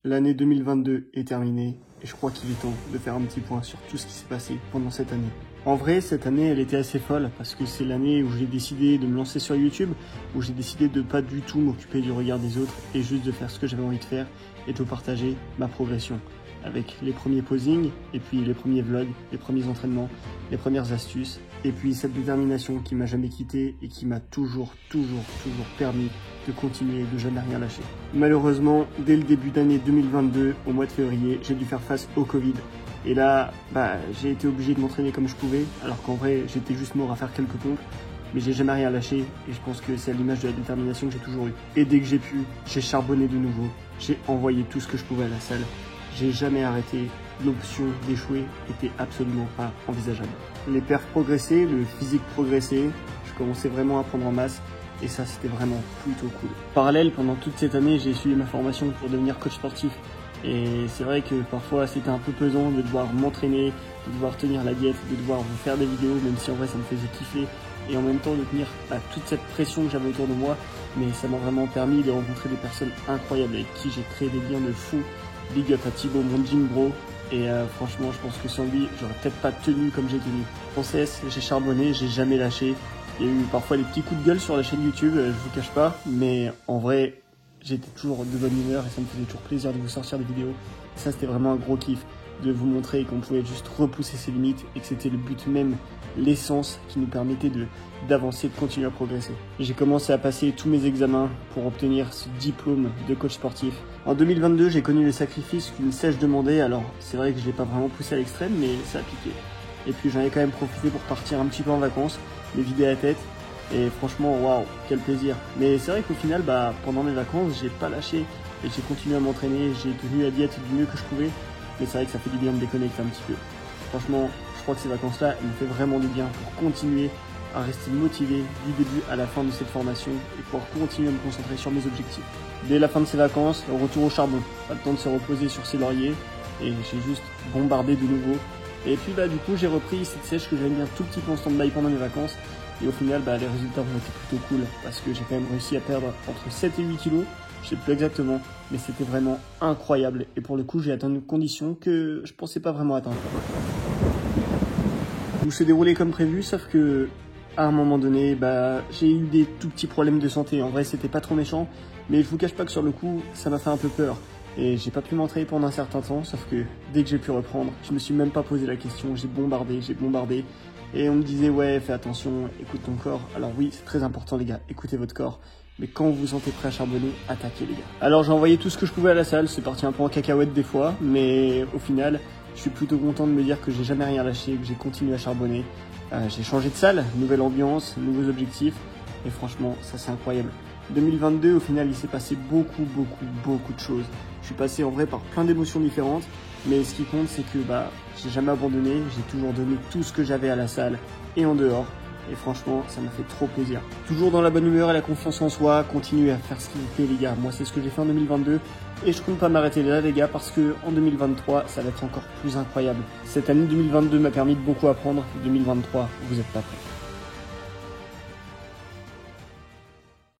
L'année 2022 est terminée et je crois qu'il est temps de faire un petit point sur tout ce qui s'est passé pendant cette année. En vrai, cette année, elle était assez folle parce que c'est l'année où j'ai décidé de me lancer sur YouTube, où j'ai décidé de pas du tout m'occuper du regard des autres et juste de faire ce que j'avais envie de faire et de partager ma progression. Avec les premiers posings, et puis les premiers vlogs, les premiers entraînements, les premières astuces, et puis cette détermination qui m'a jamais quitté et qui m'a toujours permis de continuer et de jamais rien lâcher. Malheureusement, dès le début d'année 2022, au mois de février, j'ai dû faire face au Covid. Et là, j'ai été obligé de m'entraîner comme je pouvais, alors qu'en vrai, j'étais juste mort à faire quelques pompes. Mais j'ai jamais rien lâché et je pense que c'est à l'image de la détermination que j'ai toujours eue. Et dès que j'ai pu, j'ai charbonné de nouveau, j'ai envoyé tout ce que je pouvais à la salle. J'ai jamais arrêté, l'option d'échouer était absolument pas envisageable. Les perfs progressaient, le physique progressait, je commençais vraiment à prendre en masse et ça c'était vraiment plutôt cool. Parallèle, pendant toute cette année, j'ai suivi ma formation pour devenir coach sportif. Et c'est vrai que parfois c'était un peu pesant de devoir m'entraîner, de devoir tenir la diète, de devoir vous faire des vidéos, même si en vrai ça me faisait kiffer. Et en même temps de tenir toute cette pression que j'avais autour de moi. Mais ça m'a vraiment permis de rencontrer des personnes incroyables avec qui j'ai créé des liens de fou. Big up à Thibaut, mon gym bro. Et franchement, je pense que sans lui, j'aurais peut-être pas tenu comme j'ai tenu. En CS, j'ai charbonné, j'ai jamais lâché. Il y a eu parfois des petits coups de gueule sur la chaîne YouTube, je vous cache pas. Mais en vrai, j'étais toujours de bonne humeur et ça me faisait toujours plaisir de vous sortir des vidéos. Et ça, c'était vraiment un gros kiff de vous montrer qu'on pouvait juste repousser ses limites et que c'était le but même, l'essence qui nous permettait d'avancer, de continuer à progresser. J'ai commencé à passer tous mes examens pour obtenir ce diplôme de coach sportif. En 2022, j'ai connu les sacrifices qu'une sèche demandait, alors c'est vrai que je l'ai pas vraiment poussé à l'extrême, mais ça a piqué. Et puis j'en ai quand même profité pour partir un petit peu en vacances, me vider la tête, et franchement, waouh, quel plaisir. Mais c'est vrai qu'au final, pendant mes vacances, j'ai pas lâché, et j'ai continué à m'entraîner, j'ai tenu la diète du mieux que je pouvais, mais c'est vrai que ça fait du bien de déconnecter un petit peu. Franchement, je crois que ces vacances-là, elles me font vraiment du bien pour continuer à rester motivé du début à la fin de cette formation et pouvoir continuer à me concentrer sur mes objectifs. Dès la fin de ces vacances, retour au charbon. Pas le temps de se reposer sur ses lauriers et j'ai juste bombardé de nouveau. Et puis du coup, j'ai repris cette sèche que j'avais mis un tout petit peu en stand-by pendant mes vacances. Et au final, les résultats ont été plutôt cool parce que j'ai quand même réussi à perdre entre 7 et 8 kilos. Je sais plus exactement, mais c'était vraiment incroyable. Et pour le coup, j'ai atteint une condition que je pensais pas vraiment atteindre. Tout s'est déroulé comme prévu, sauf que à un moment donné, j'ai eu des tout petits problèmes de santé. En vrai, c'était pas trop méchant, mais je vous cache pas que sur le coup, ça m'a fait un peu peur. Et j'ai pas pu m'entraîner pendant un certain temps, sauf que dès que j'ai pu reprendre, je me suis même pas posé la question, j'ai bombardé. Et on me disait, ouais, fais attention, écoute ton corps. Alors oui, c'est très important les gars, écoutez votre corps. Mais quand vous vous sentez prêt à charbonner, attaquez les gars. Alors j'ai envoyé tout ce que je pouvais à la salle, c'est parti un peu en cacahuète des fois, mais au final, je suis plutôt content de me dire que j'ai jamais rien lâché, que j'ai continué à charbonner. J'ai changé de salle, nouvelle ambiance, nouveaux objectifs, et franchement, ça c'est incroyable. 2022, au final, il s'est passé beaucoup de choses. Je suis passé en vrai par plein d'émotions différentes, mais ce qui compte, c'est que j'ai jamais abandonné, j'ai toujours donné tout ce que j'avais à la salle et en dehors. Et franchement, ça m'a fait trop plaisir. Toujours dans la bonne humeur et la confiance en soi, continuez à faire ce qui vous plaît les gars. Moi, c'est ce que j'ai fait en 2022 et je compte pas m'arrêter là les gars parce que en 2023, ça va être encore plus incroyable. Cette année 2022 m'a permis de beaucoup apprendre. 2023, vous êtes pas prêts.